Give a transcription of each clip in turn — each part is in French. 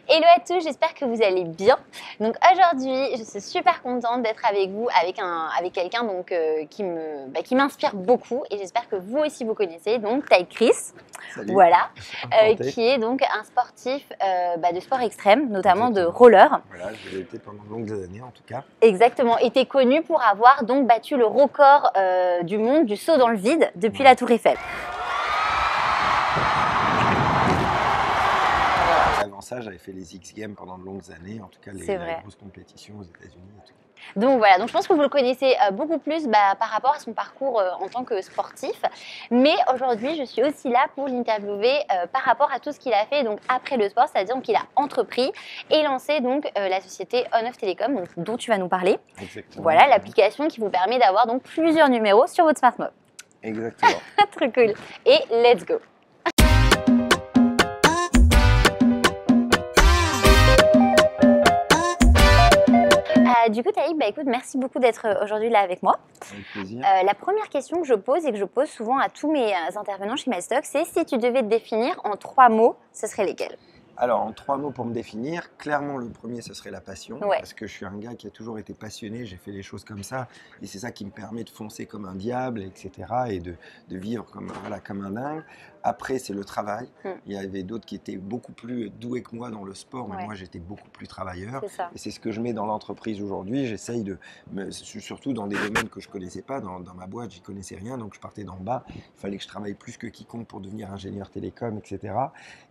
Hello à tous, j'espère que vous allez bien. Donc aujourd'hui, je suis super contente d'être avec vous, avec quelqu'un qui m'inspire beaucoup et j'espère que vous aussi vous connaissez, donc Ty Chris. Salut. Voilà, Enchanté. qui est donc un sportif de sport extrême, notamment de Exactement. roller. Voilà, je l'ai été pendant de longues années en tout cas. Exactement, et tu es connu pour avoir donc battu le record du monde du saut dans le vide depuis la Tour Eiffel. Avant ça, j'avais fait les X Games pendant de longues années, en tout cas les grosses compétitions aux États-Unis. Donc voilà, donc je pense que vous le connaissez beaucoup plus par rapport à son parcours en tant que sportif. Mais aujourd'hui, je suis aussi là pour l'interviewer par rapport à tout ce qu'il a fait donc après le sport, c'est-à-dire qu'il a entrepris et lancé donc la société On-Off Télécom, donc, dont tu vas nous parler. Exactement. Voilà, l'application qui vous permet d'avoir donc plusieurs numéros sur votre smartphone. Exactement. Trop cool. Et let's go. Du coup, Taïb, écoute, merci beaucoup d'être aujourd'hui là avec moi. Avec plaisir. La première question que je pose et que je pose souvent à tous mes intervenants chez MyStock, c'est si tu devais te définir en 3 mots, ce serait lesquels? Alors, en 3 mots pour me définir, clairement le premier ce serait la passion, Ouais. parce que je suis un gars qui a toujours été passionné, j'ai fait les choses comme ça, et c'est ça qui me permet de foncer comme un diable, etc., et de vivre comme un dingue. Après, c'est le travail. Il y avait d'autres qui étaient beaucoup plus doués que moi dans le sport, mais moi j'étais beaucoup plus travailleur. Et c'est ce que je mets dans l'entreprise aujourd'hui. J'essaye surtout dans des domaines que je ne connaissais pas, dans ma boîte, j'y connaissais rien, donc je partais d'en bas. Il fallait que je travaille plus que quiconque pour devenir ingénieur télécom, etc.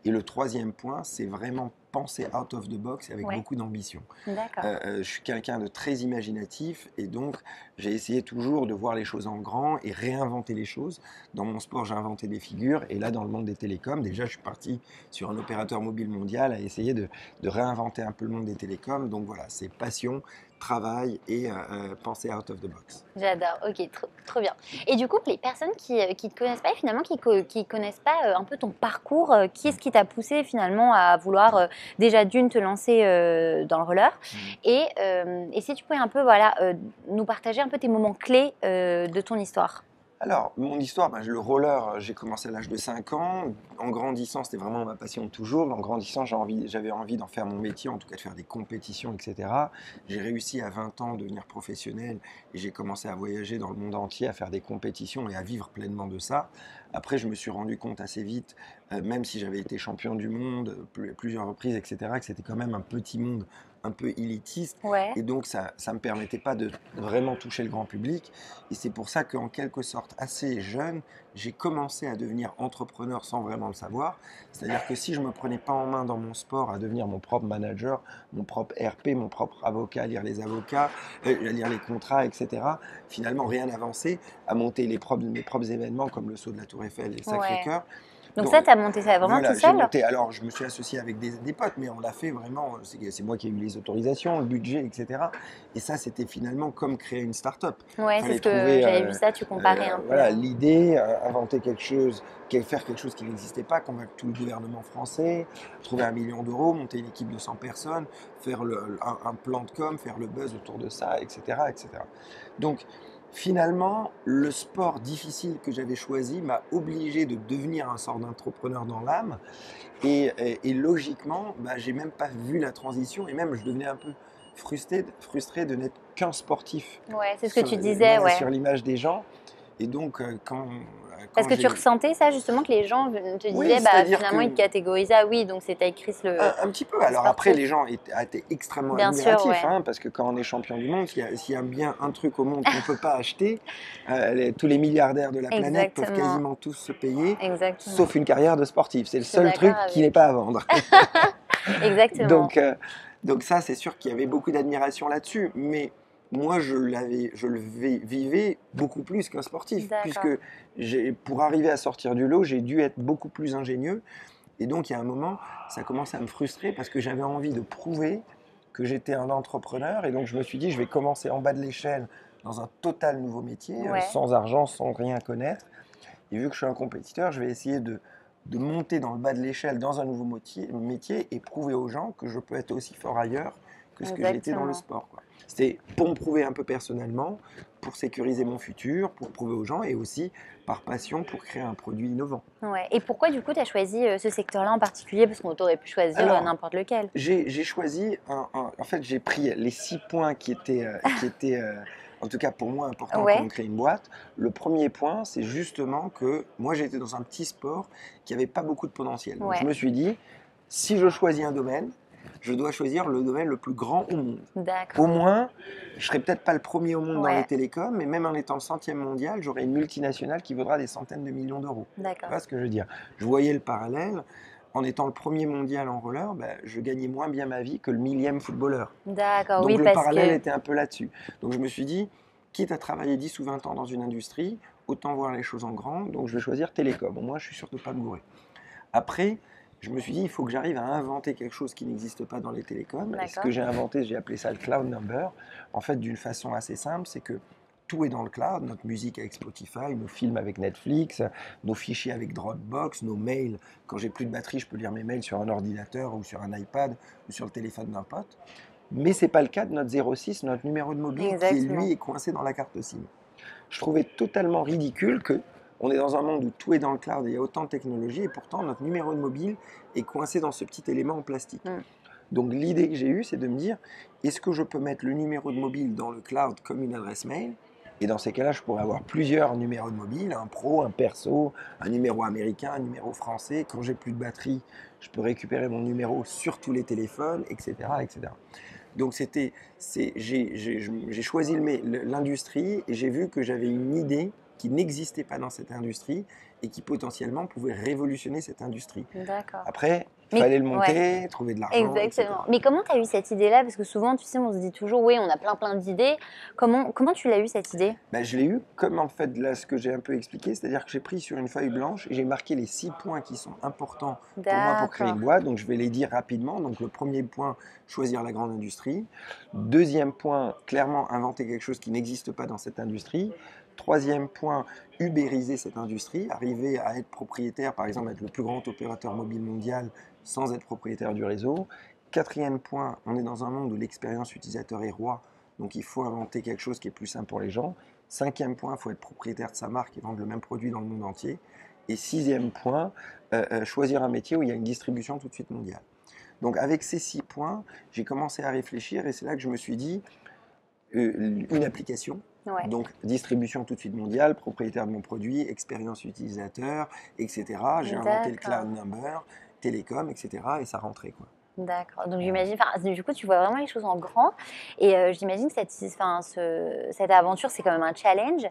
Et le troisième point, c'est vraiment penser out of the box avec beaucoup d'ambition. Je suis quelqu'un de très imaginatif et donc j'ai essayé toujours de voir les choses en grand et réinventer les choses. Dans mon sport, j'ai inventé des figures et là, dans le monde des télécoms, déjà, je suis parti sur un opérateur mobile mondial à essayer de réinventer un peu le monde des télécoms. Donc voilà, c'est passion, travail et penser out of the box. J'adore, ok, trop bien. Et du coup, pour les personnes qui ne te connaissent pas et finalement qui ne connaissent pas un peu ton parcours, qui est-ce qui t'a poussé finalement à vouloir déjà d'une te lancer dans le roller et si tu pouvais un peu nous partager un peu tes moments clés de ton histoire. Alors, mon histoire, le roller, j'ai commencé à l'âge de 5 ans. En grandissant, c'était vraiment ma passion de toujours. En grandissant, j'avais envie d'en faire mon métier, en tout cas de faire des compétitions, etc. J'ai réussi à 20 ans à devenir professionnel et j'ai commencé à voyager dans le monde entier, à faire des compétitions et à vivre pleinement de ça. Après, je me suis rendu compte assez vite, même si j'avais été champion du monde plusieurs reprises, etc., que c'était quand même un petit monde un peu élitiste et donc ça ne me permettait pas de vraiment toucher le grand public et c'est pour ça qu'en quelque sorte assez jeune j'ai commencé à devenir entrepreneur sans vraiment le savoir, c'est-à-dire que si je ne me prenais pas en main dans mon sport à devenir mon propre manager, mon propre RP, mon propre avocat, à lire les avocats, à lire les contrats, etc., finalement rien n'avançait, à monter mes propres événements comme le saut de la Tour Eiffel et Sacré-Cœur. Donc ça, tu as monté ça vraiment tout seul? Alors, je me suis associé avec des potes, mais on l'a fait vraiment, c'est moi qui ai eu les autorisations, le budget, etc. Et ça, c'était finalement comme créer une start-up. Ouais, c'est ce que j'avais vu ça, tu comparais un peu. Voilà, l'idée, inventer quelque chose, faire quelque chose qui n'existait pas, convaincre tout le gouvernement français, trouver 1 million d'euros, monter une équipe de 100 personnes, faire un plan de com, faire le buzz autour de ça, etc. etc. Donc, finalement, le sport difficile que j'avais choisi m'a obligé de devenir un sort d'entrepreneur dans l'âme. Et logiquement, j'ai même pas vu la transition et même je devenais un peu frustré de n'être qu'un sportif. Ouais, c'est ce que tu disais, sur l'image des gens. Et donc, parce que tu ressentais ça justement, que les gens te disaient, finalement, ils te catégorisaient, ah oui, donc c'est Ty Chris le. Un petit peu. Alors après, les gens étaient extrêmement admiratifs, parce que quand on est champion du monde, s'il y a bien un truc au monde qu'on ne peut pas acheter, tous les milliardaires de la planète peuvent quasiment tous se payer, sauf une carrière de sportif. C'est le seul truc qui n'est pas à vendre. Exactement. Donc ça, c'est sûr qu'il y avait beaucoup d'admiration là-dessus, mais moi, je le vivais beaucoup plus qu'un sportif, puisque pour arriver à sortir du lot, j'ai dû être beaucoup plus ingénieux. Et donc, il y a un moment, ça commençait à me frustrer parce que j'avais envie de prouver que j'étais un entrepreneur. Et donc, je me suis dit, je vais commencer en bas de l'échelle dans un total nouveau métier, sans argent, sans rien connaître. Et vu que je suis un compétiteur, je vais essayer de monter dans le bas de l'échelle dans un nouveau métier et prouver aux gens que je peux être aussi fort ailleurs que ce que j'ai été dans le sport. C'était pour me prouver un peu personnellement, pour sécuriser mon futur, pour prouver aux gens et aussi par passion pour créer un produit innovant. Ouais. Et pourquoi du coup tu as choisi ce secteur-là en particulier? Parce qu'on t'aurait pu choisir Alors, n'importe lequel. j'ai choisi, en fait, j'ai pris les 6 points qui étaient en tout cas pour moi, importants quand Ouais, on crée une boîte. Le premier point, c'est justement que moi, j'étais dans un petit sport qui n'avait pas beaucoup de potentiel. Donc, je ouais, me suis dit, si je choisis un domaine, je dois choisir le domaine le plus grand au monde. Au d'accord. moins, je serai peut-être pas le premier au monde dans les Ouais, télécoms, mais même en étant le centième mondial, j'aurai une multinationale qui vaudra des centaines de millions d'euros. Tu d'accord. vois ce que je veux dire? Je voyais le parallèle. En étant le premier mondial en roller, ben, je gagnais moins bien ma vie que le millième footballeur. D'accord, Donc oui, le parce parallèle que était un peu là-dessus. Donc je me suis dit, quitte à travailler 10 ou 20 ans dans une industrie, autant voir les choses en grand. Donc je vais choisir télécom. Au moins, je suis sûr de ne pas me gourer. Après, je me suis dit, il faut que j'arrive à inventer quelque chose qui n'existe pas dans les télécoms. Et ce d'accord. que j'ai inventé, j'ai appelé ça le cloud number. En fait, d'une façon assez simple, c'est que tout est dans le cloud, notre musique avec Spotify, nos films avec Netflix, nos fichiers avec Dropbox, nos mails. Quand j'ai plus de batterie, je peux lire mes mails sur un ordinateur ou sur un iPad ou sur le téléphone d'un pote. Mais ce n'est pas le cas de notre 06, notre numéro de mobile qui, Exactement. lui, est coincé dans la carte SIM. Je trouvais totalement ridicule que on est dans un monde où tout est dans le cloud et il y a autant de technologies et pourtant notre numéro de mobile est coincé dans ce petit élément en plastique. Mm. Donc l'idée que j'ai eue, c'est de me dire, est-ce que je peux mettre le numéro de mobile dans le cloud comme une adresse mail? Et dans ces cas-là, je pourrais avoir plusieurs numéros de mobile, un pro, un perso, un numéro américain, un numéro français. Quand j'ai plus de batterie, je peux récupérer mon numéro sur tous les téléphones, etc., etc. Donc j'ai choisi l'industrie et j'ai vu que j'avais une idée qui n'existait pas dans cette industrie et qui potentiellement pouvait révolutionner cette industrie. D'accord. Après, il Mais fallait le ouais. monter, trouver de l'argent, Exactement. etc. Mais comment tu as eu cette idée-là? Parce que souvent, tu sais, on se dit toujours, oui, on a plein d'idées. Comment tu l'as eu cette idée? Ben, je l'ai eu comme en fait là ce que j'ai un peu expliqué, c'est-à-dire que j'ai pris sur une feuille blanche et j'ai marqué les 6 points qui sont importants pour moi pour créer une D'accord. boîte. Donc je vais les dire rapidement. Donc le premier point, choisir la grande industrie. Deuxième point, clairement inventer quelque chose qui n'existe pas dans cette industrie. Troisième point, ubériser cette industrie, arriver à être propriétaire, par exemple être le plus grand opérateur mobile mondial sans être propriétaire du réseau. Quatrième point, on est dans un monde où l'expérience utilisateur est roi, donc il faut inventer quelque chose qui est plus simple pour les gens. Cinquième point, il faut être propriétaire de sa marque et vendre le même produit dans le monde entier. Et sixième point, choisir un métier où il y a une distribution tout de suite mondiale. Donc avec ces 6 points, j'ai commencé à réfléchir et c'est là que je me suis dit, une application, Ouais. donc distribution tout de suite mondiale, propriétaire de mon produit, expérience utilisateur, etc. J'ai inventé le D'accord. cloud number, télécom, etc. Et ça rentrait quoi. D'accord. Donc j'imagine, enfin, du coup, tu vois vraiment les choses en grand. Et j'imagine que cette aventure, c'est quand même un challenge. Ouais,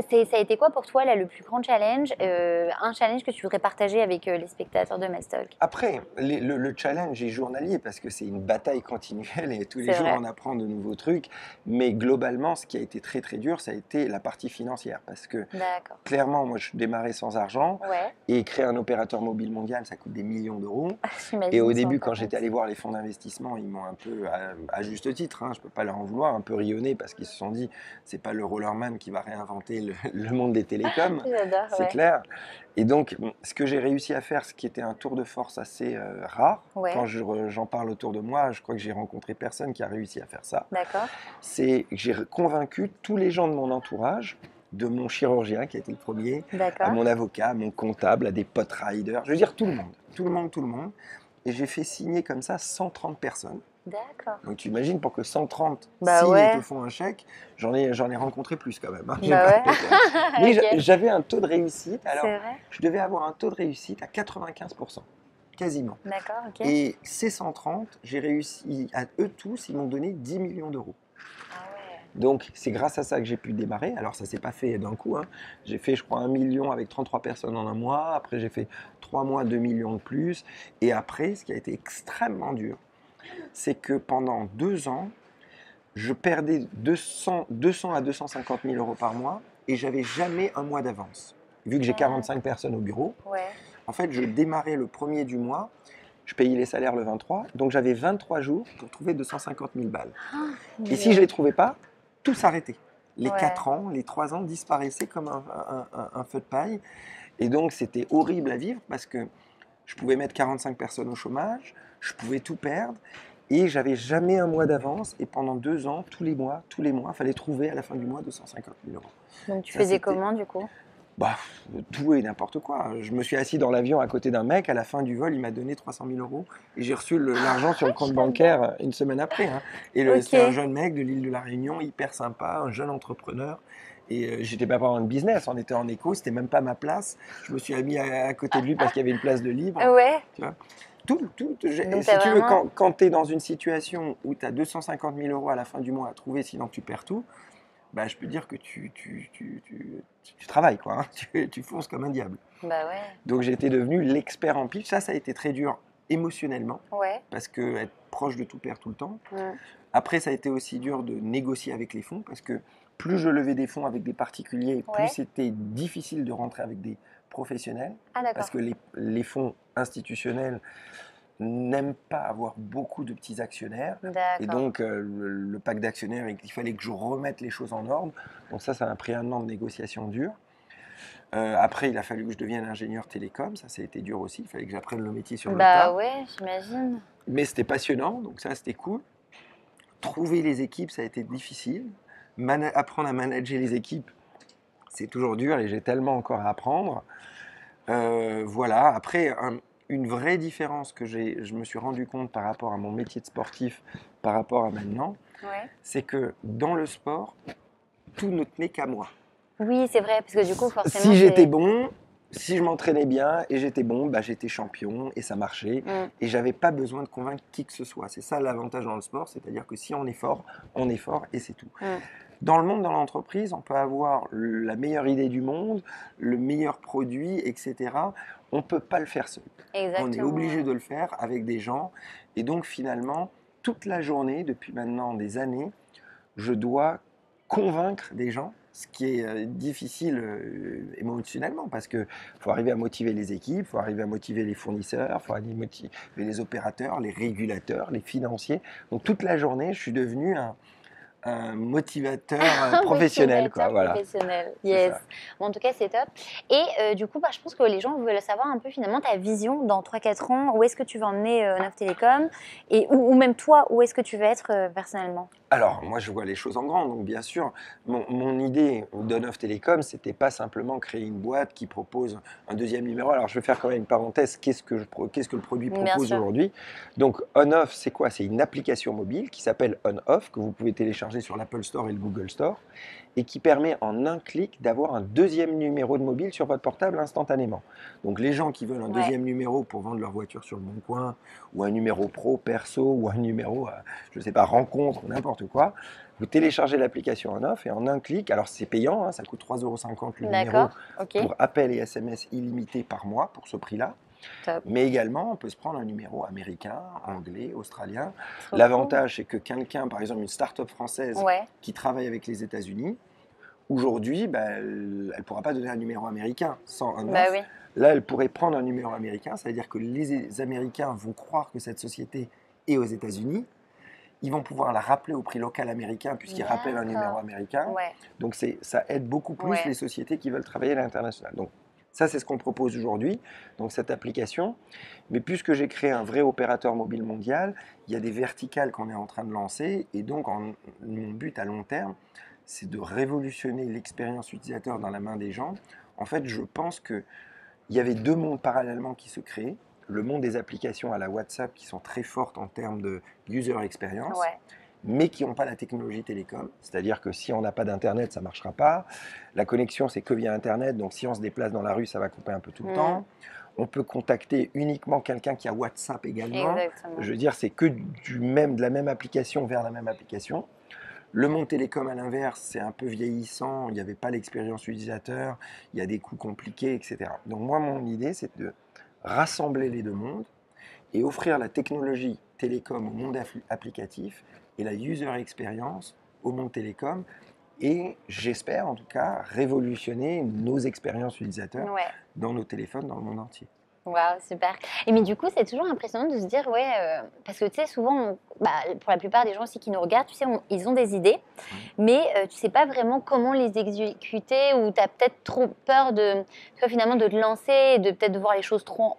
c'est sûr. Ça a été quoi pour toi là, le plus grand challenge? Un challenge que tu voudrais partager avec les spectateurs de Mestalk? Après, le challenge est journalier parce que c'est une bataille continuelle et tous les C'est jours vrai. on apprend de nouveaux trucs. Mais globalement, ce qui a été très très dur, ça a été la partie financière parce que D'accord. clairement, moi je démarrais sans argent Ouais. et créer un opérateur mobile mondial, ça coûte des millions d'euros. Et J'imagine au sur début, quand Internet. j'étais allé voir les fonds d'investissement, ils m'ont un peu, à juste titre, hein, je ne peux pas leur en vouloir, un peu rionné parce qu'ils se sont dit, c'est pas le rollerman qui va réinventer le monde des télécoms, J'adore, c'est ouais. clair. Et donc, ce que j'ai réussi à faire, ce qui était un tour de force assez rare, Ouais. quand j'en parle autour de moi, je crois que j'ai rencontré personne qui a réussi à faire ça, D'accord. c'est que j'ai convaincu tous les gens de mon entourage, de mon chirurgien qui a été le premier, à D'accord. mon avocat, à mon comptable, à des potes riders, je veux dire tout le monde, tout le monde, tout le monde. Et j'ai fait signer comme ça 130 personnes. D'accord. Donc tu imagines, pour que 130 Bah signent et te ouais. font un chèque, j'en ai rencontré plus quand même, hein, je vais Bah pas ouais. te le cacher. Mais Ok. j'avais un taux de réussite, alors C'est vrai. je devais avoir un taux de réussite à 95%, quasiment. D'accord, ok. Et ces 130, j'ai réussi, à eux tous, ils m'ont donné 10 millions d'euros. Ah ouais. Donc c'est grâce à ça que j'ai pu démarrer. Alors ça s'est pas fait d'un coup, hein. J'ai fait je crois 1 million avec 33 personnes en un mois. Après j'ai fait 3 mois 2 millions de plus. Et après ce qui a été extrêmement dur, c'est que pendant 2 ans, je perdais 200 à 250 000 euros par mois et j'avais jamais un mois d'avance. Vu que j'ai 45 personnes au bureau, Ouais. en fait je démarrais le premier du mois, je payais les salaires le 23, donc j'avais 23 jours pour trouver 250 000 balles. Et si je ne les trouvais pas, tout s'arrêtait. Les Ouais. 4 ans, les 3 ans disparaissaient comme un feu de paille. Et donc, c'était horrible à vivre parce que je pouvais mettre 45 personnes au chômage, je pouvais tout perdre. Et j'avais jamais un mois d'avance. Et pendant 2 ans, tous les mois, il fallait trouver à la fin du mois 250 000 euros. Donc tu Ça, faisais c'était comment du coup? bah, tout et n'importe quoi. Je me suis assis dans l'avion à côté d'un mec. À la fin du vol, il m'a donné 300 000 euros. Et j'ai reçu l'argent sur le compte bancaire une semaine après. Hein. Et c'était un Ok. jeune mec de l'île de la Réunion, hyper sympa, un jeune entrepreneur. Et j'étais pas en business, on était en éco, c'était même pas ma place. Je me suis mis à côté de lui parce qu'il y avait une place de libre. Ouais. Tu vois. Donc Si t'as tu veux, vraiment. quand tu es dans une situation où tu as 250 000 euros à la fin du mois à trouver, sinon tu perds tout, bah, je peux dire que tu travailles, quoi. Hein. Tu fonces comme un diable. Bah ouais. Donc j'étais devenu l'expert en pitch. Ça a été très dur émotionnellement, Ouais. parce que être proche de tout perd tout le temps. Mm. Après, ça a été aussi dur de négocier avec les fonds, parce que plus je levais des fonds avec des particuliers, plus Ouais. c'était difficile de rentrer avec des professionnels, Ah parce d'accord. que les fonds institutionnels n'aime pas avoir beaucoup de petits actionnaires. Et D'accord. donc, le pacte d'actionnaires, il fallait que je remette les choses en ordre. Donc ça m'a pris un an de négociation dure. Après, il a fallu que je devienne ingénieur télécom. Ça a été dur aussi. Il fallait que j'apprenne le métier sur le Bah tas. ouais, j'imagine. Mais c'était passionnant, donc ça, c'était cool. Trouver les équipes, ça a été difficile. Apprendre à manager les équipes, c'est toujours dur et j'ai tellement encore à apprendre. Voilà. Après, une vraie différence que je me suis rendu compte par rapport à mon métier de sportif, par rapport à maintenant, Ouais. c'est que dans le sport, tout ne tenait qu'à moi. Oui, c'est vrai, parce que du coup, forcément, Si j'étais c'est. bon, si je m'entraînais bien et j'étais bon, bah, j'étais champion et ça marchait. Mm. Et j'avais pas besoin de convaincre qui que ce soit. C'est ça l'avantage dans le sport, c'est-à-dire que si on est fort et c'est tout. Mm. Dans le monde, dans l'entreprise, on peut avoir la meilleure idée du monde, le meilleur produit, etc. On ne peut pas le faire seul. On est Exactement. obligé de le faire avec des gens. Et donc finalement, toute la journée, depuis maintenant des années, je dois convaincre des gens, ce qui est difficile émotionnellement, parce qu'il faut arriver à motiver les équipes, il faut arriver à motiver les fournisseurs, il faut arriver à motiver les opérateurs, les régulateurs, les financiers. Donc toute la journée, je suis devenu un motivateur professionnel, quoi. Motivateur Voilà, professionnel, c'est yes. ça. Bon, en tout cas, c'est top. Et du coup, bah, je pense que les gens veulent savoir un peu finalement ta vision dans 3-4 ans. Où est-ce que tu vas emmener Neuf Télécom et, ou même toi, où est-ce que tu veux être personnellement? Alors, moi, je vois les choses en grand. Donc, bien sûr, mon idée d'On-Off Télécom, c'était pas simplement créer une boîte qui propose un deuxième numéro. Alors, je vais faire quand même une parenthèse. Qu'est-ce que le produit Bien propose sûr. aujourd'hui? Donc, On-Off, c'est quoi? C'est une application mobile qui s'appelle On-Off, que vous pouvez télécharger sur l'Apple Store et le Google Store, et qui permet en un clic d'avoir un deuxième numéro de mobile sur votre portable instantanément. Donc, les gens qui veulent un Ouais. deuxième numéro pour vendre leur voiture sur le Bon Coin, ou un numéro pro, perso, ou un numéro, je ne sais pas, rencontre, ou n'importe quoi, vous téléchargez l'application On-Off et en un clic, alors c'est payant, hein, ça coûte 3,50 € le numéro D'accord, ok, pour appel et SMS illimité par mois pour ce prix-là. top. Mais également, on peut se prendre un numéro américain, anglais, australien. Trop cool. L'avantage, c'est que quelqu'un, par exemple une start-up française Ouais, qui travaille avec les États-Unis, aujourd'hui, bah, elle ne pourra pas donner un numéro américain sans bah On-Off. oui, Là, elle pourrait prendre un numéro américain, ça veut dire que les Américains vont croire que cette société est aux États-Unis. Ils vont pouvoir la rappeler au prix local américain puisqu'ils rappellent un numéro d'accord. américain. Ouais, Donc ça aide beaucoup plus ouais, les sociétés qui veulent travailler à l'international. Donc ça, c'est ce qu'on propose aujourd'hui, donc cette application. Mais puisque j'ai créé un vrai opérateur mobile mondial, il y a des verticales qu'on est en train de lancer. Et donc mon but à long terme, c'est de révolutionner l'expérience utilisateur dans la main des gens. En fait, je pense qu'il y avait deux mondes parallèlement qui se créaient. Le monde des applications à la WhatsApp qui sont très fortes en termes de user experience, ouais. mais qui n'ont pas la technologie télécom. C'est-à-dire que si on n'a pas d'Internet, ça ne marchera pas. La connexion, c'est que via Internet, donc si on se déplace dans la rue, ça va couper un peu tout le Mm. temps. On peut contacter uniquement quelqu'un qui a WhatsApp également. Exactement. Je veux dire, c'est que de la même application vers la même application. Le monde télécom, à l'inverse, c'est un peu vieillissant, il n'y avait pas l'expérience utilisateur, il y a des coûts compliqués, etc. Donc moi, mon idée, c'est de rassembler les deux mondes et offrir la technologie télécom au monde applicatif et la user experience au monde télécom. Et j'espère en tout cas révolutionner nos expériences utilisateurs Ouais. dans nos téléphones dans le monde entier. Waouh, super. Et mais du coup, c'est toujours impressionnant de se dire, ouais, parce que tu sais, souvent, pour la plupart des gens aussi qui nous regardent, tu sais, ils ont des idées, Ouais. mais tu sais pas vraiment comment les exécuter ou tu as peut-être trop peur de, tu vois, finalement, de te lancer et de peut-être de voir les choses trop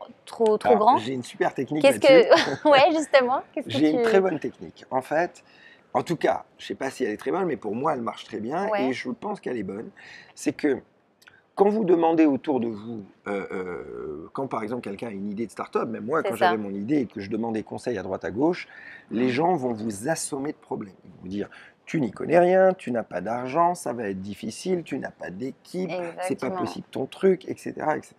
Alors, grand. j'ai une super technique Qu'est-ce là-dessus. que, ouais, justement, qu'est-ce que J'ai une très tu. bonne technique. En fait, en tout cas, je ne sais pas si elle est très bonne, mais pour moi, elle marche très bien et Ouais, je pense qu'elle est bonne. C'est que quand vous demandez autour de vous, quand par exemple quelqu'un a une idée de start-up, même moi, c'est quand j'avais ça. mon idée et que je demandais conseil à droite à gauche, les gens vont vous assommer de problèmes. Ils vont vous dire, tu n'y connais rien, tu n'as pas d'argent, ça va être difficile, tu n'as pas d'équipe, c'est pas Exactement. possible ton truc, etc., etc.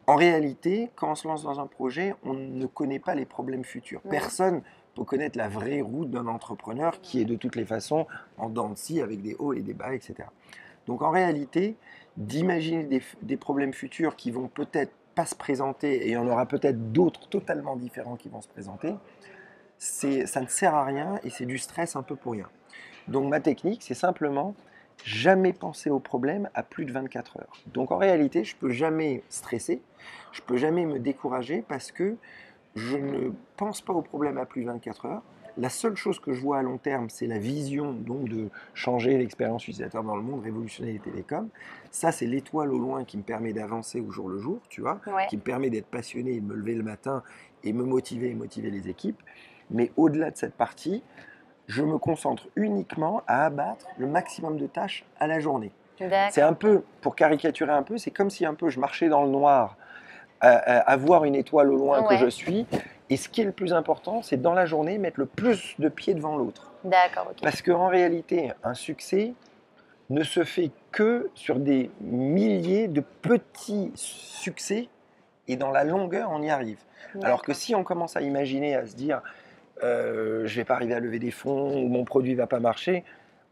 En réalité, quand on se lance dans un projet, on ne connaît pas les problèmes futurs. Mm. Personne peut connaître la vraie route d'un entrepreneur qui est de toutes les façons en dents de scie avec des hauts et des bas, etc. Donc en réalité, d'imaginer des problèmes futurs qui vont peut-être pas se présenter et il y en aura peut-être d'autres totalement différents qui vont se présenter, ça ne sert à rien et c'est du stress un peu pour rien. Donc ma technique, c'est simplement jamais penser au problème à plus de 24 heures. Donc en réalité, je ne peux jamais stresser, je ne peux jamais me décourager parce que je ne pense pas au problème à plus de 24 heures. La seule chose que je vois à long terme, c'est la vision donc de changer l'expérience utilisateur dans le monde, révolutionner les télécoms. Ça, c'est l'étoile au loin qui me permet d'avancer au jour le jour, tu vois, Ouais. qui me permet d'être passionné et de me lever le matin et me motiver et motiver les équipes. Mais au-delà de cette partie, je me concentre uniquement à abattre le maximum de tâches à la journée. C'est un D'accord. peu, pour caricaturer un peu, c'est comme si un peu je marchais dans le noir, à voir une étoile au loin que je Ouais. suis. Et ce qui est le plus important, c'est dans la journée mettre le plus de pieds devant l'autre. D'accord, ok. Parce qu'en réalité, un succès ne se fait que sur des milliers de petits succès et dans la longueur, on y arrive. Alors que D'accord. si on commence à imaginer, à se dire, je ne vais pas arriver à lever des fonds ou mon produit ne va pas marcher,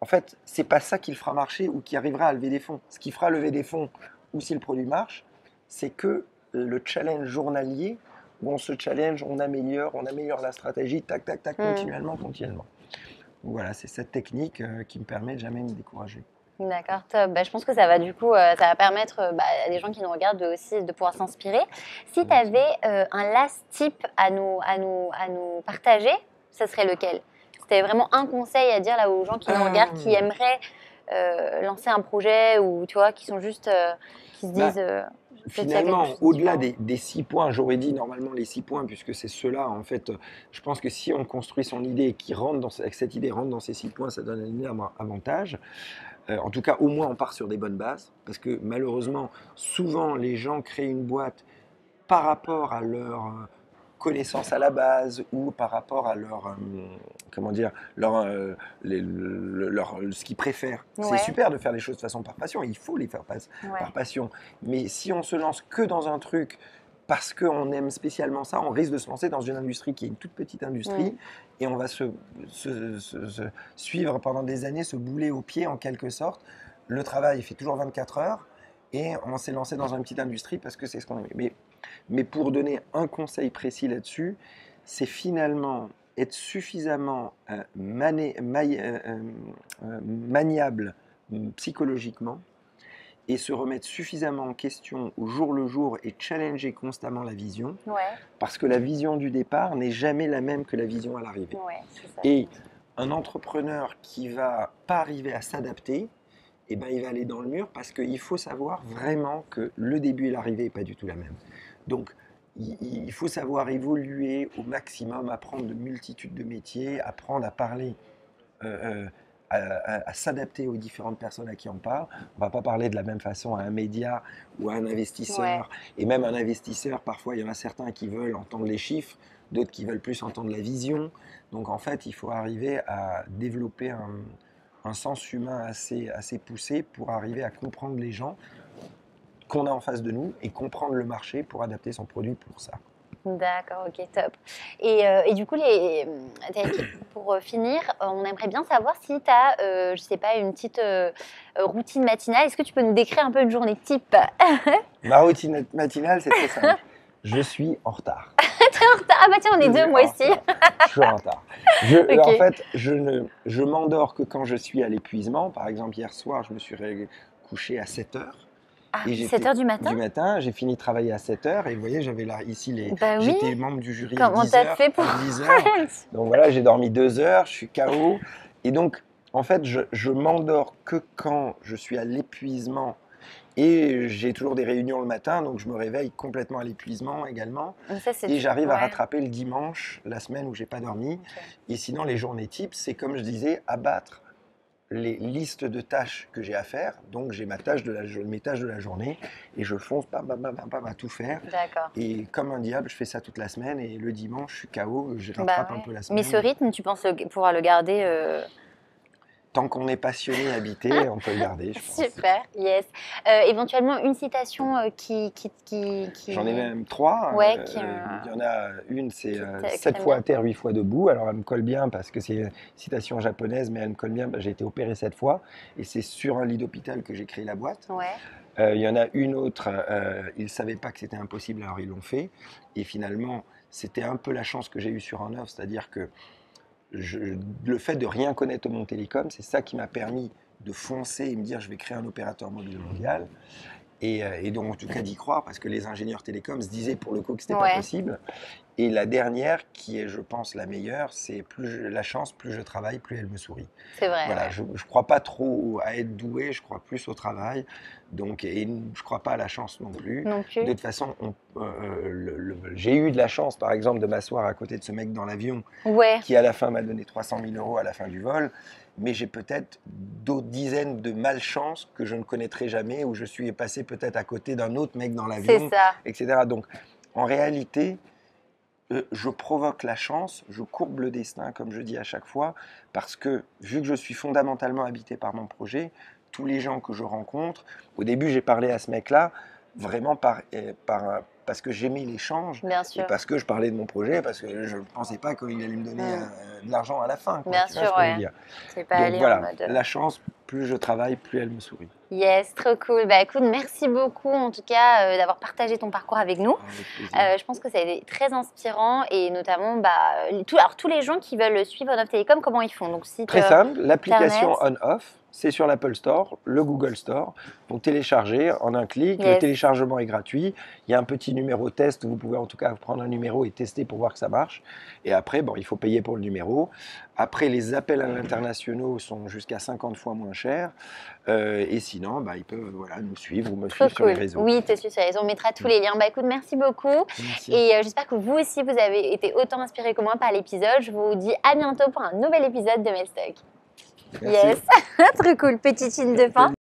en fait, c'est pas ça qui le fera marcher ou qui arrivera à lever des fonds. Ce qui fera lever des fonds ou si le produit marche, c'est que le challenge journalier où on se challenge, on améliore la stratégie, tac, tac, tac, Hmm. continuellement, continuellement. Donc voilà, c'est cette technique qui me permet de jamais me décourager. D'accord, top. Je pense que ça va du coup, ça va permettre à des gens qui nous regardent aussi de pouvoir s'inspirer. Si tu avais un last tip à nous partager, ce serait lequel? Si tu avais vraiment un conseil à dire là aux gens qui nous regardent, qui Euh, aimeraient lancer un projet ou tu vois, qui sont juste, qui se bah, disent peut-être qu'il y a quelque Finalement, chose de au-delà différent. des 6 points, j'aurais dit normalement les 6 points, puisque c'est cela, en fait, je pense que si on construit son idée et qui rentre avec cette idée rentre dans ces 6 points, ça donne un énorme avantage. En tout cas, au moins, on part sur des bonnes bases, parce que malheureusement, souvent, les gens créent une boîte par rapport à leur connaissance à la base ou par rapport à leur, comment dire, ce qu'ils préfèrent. C'est Ouais, super de faire les choses de façon par passion, il faut les faire ouais. par passion. Mais si on se lance que dans un truc parce qu'on aime spécialement ça, on risque de se lancer dans une industrie qui est une toute petite industrie Mm. et on va se suivre pendant des années, se bouler au pied en quelque sorte. Le travail fait toujours 24 heures et on s'est lancé dans une petite industrie parce que c'est ce qu'on aimait. Mais pour donner un conseil précis là-dessus, c'est finalement être suffisamment maniable psychologiquement et se remettre suffisamment en question au jour le jour et challenger constamment la vision, Ouais, parce que la vision du départ n'est jamais la même que la vision à l'arrivée. ouais, c'est ça. Et un entrepreneur qui va pas arriver à s'adapter, eh ben, il va aller dans le mur parce qu'il faut savoir vraiment que le début et l'arrivée n'est pas du tout la même. Donc, il faut savoir évoluer au maximum, apprendre de multitudes de métiers, apprendre à parler, à s'adapter aux différentes personnes à qui on parle. On ne va pas parler de la même façon à un média ou à un Ouais. investisseur. Et même un investisseur, parfois, il y en a certains qui veulent entendre les chiffres, d'autres qui veulent plus entendre la vision. Donc, en fait, il faut arriver à développer un sens humain assez poussé pour arriver à comprendre les gens qu'on a en face de nous et comprendre le marché pour adapter son produit pour ça. D'accord, ok, top. Et du coup, pour finir, on aimerait bien savoir si tu as, je sais pas, une petite routine matinale. Est-ce que tu peux nous décrire un peu une journée type? Ma routine matinale, c'est très simple. Je suis en retard. T'es en retard. Ah bah tiens, on est Je suis deux, moi en aussi. retard. Je suis en retard. En Ok. fait, je m'endors que quand je suis à l'épuisement. Par exemple, hier soir, je me suis couché à 7 heures. Ah, Et j'ai 7h du matin? Du matin, j'ai fini de travailler à 7h et vous voyez, j'avais là ici Bah oui. j'étais membre du jury Comment à 10h, t'as fait pour... à 10h. Donc voilà, j'ai dormi 2 heures, je suis KO. Et donc, en fait, je m'endors que quand je suis à l'épuisement. Et j'ai toujours des réunions le matin, donc je me réveille complètement à l'épuisement également. Ça, Et j'arrive à ouais. rattraper le dimanche, la semaine où j'ai pas dormi. Okay. Et sinon, les journées types, c'est comme je disais, abattre les listes de tâches que j'ai à faire. Donc j'ai mes tâches de la journée et je fonce à tout faire. D'accord. Et comme un diable, je fais ça toute la semaine et le dimanche, je suis KO, je Bah rattrape ouais. un peu la semaine. Mais ce rythme, tu penses pouvoir le garder Tant qu'on est passionné, habité, on peut le garder, je pense. Super, yes. Éventuellement, une citation qui... J'en ai même 3. Ouais, il y en a une, c'est que 7 t'aimes fois bien. à terre, 8 fois debout. Alors elle me colle bien parce que c'est une citation japonaise, mais elle me colle bien. J'ai été opéré 7 fois et c'est sur un lit d'hôpital que j'ai créé la boîte. Ouais. Il y en a une autre, ils ne savaient pas que c'était impossible, alors ils l'ont fait. Et finalement, c'était un peu la chance que j'ai eue sur un œuvre, c'est-à-dire que le fait de rien connaître au monde télécom, c'est ça qui m'a permis de foncer et me dire je vais créer un opérateur mobile mondial. Et donc en tout cas d'y croire, parce que les ingénieurs télécoms se disaient pour le coup que ce n'était pas possible. Et la dernière, qui est je pense la meilleure, c'est la chance, plus je travaille, plus elle me sourit. C'est vrai. Voilà, Ouais. je ne crois pas trop à être doué, je crois plus au travail. Donc, et je ne crois pas à la chance non plus. Non plus. De toute façon, j'ai eu de la chance, par exemple, de m'asseoir à côté de ce mec dans l'avion, Ouais. qui à la fin m'a donné 300 000 € à la fin du vol. Mais j'ai peut-être d'autres dizaines de malchances que je ne connaîtrai jamais, où je suis passé peut-être à côté d'un autre mec dans l'avion, etc. Donc, en réalité, je provoque la chance, je courbe le destin, comme je dis à chaque fois, parce que vu que je suis fondamentalement habité par mon projet, tous les gens que je rencontre, au début j'ai parlé à ce mec-là vraiment parce que j'aimais l'échange, et parce que je parlais de mon projet, parce que je ne pensais pas qu'il allait me donner de l'argent à la fin. Quoi, bien sûr, ouais. C'est pas aller voilà, en mode... la chance, plus je travaille, plus elle me sourit. Yes, trop cool. Bah écoute, merci beaucoup en tout cas d'avoir partagé ton parcours avec nous. Je pense que ça a été très inspirant et notamment tous les gens qui veulent suivre On Off Télécom, comment ils font? Donc, très simple, l'application On Off, c'est sur l'Apple Store, le Google Store. Donc télécharger en un clic, le téléchargement est gratuit. Il y a un petit numéro test, vous pouvez en tout cas prendre un numéro et tester pour voir que ça marche. Et après, bon, il faut payer pour le numéro. Après, les appels à l'international sont jusqu'à 50 fois moins chers. Et sinon, ils peuvent nous suivre ou me suivre sur les réseaux. Oui, te suivre sur les réseaux. On mettra tous les liens. Écoute, merci beaucoup. Merci. Et j'espère que vous aussi, vous avez été autant inspirés que moi par l'épisode. Je vous dis à bientôt pour un nouvel épisode de Melstock. Merci. Yes, trop cool. Petite ligne de fin.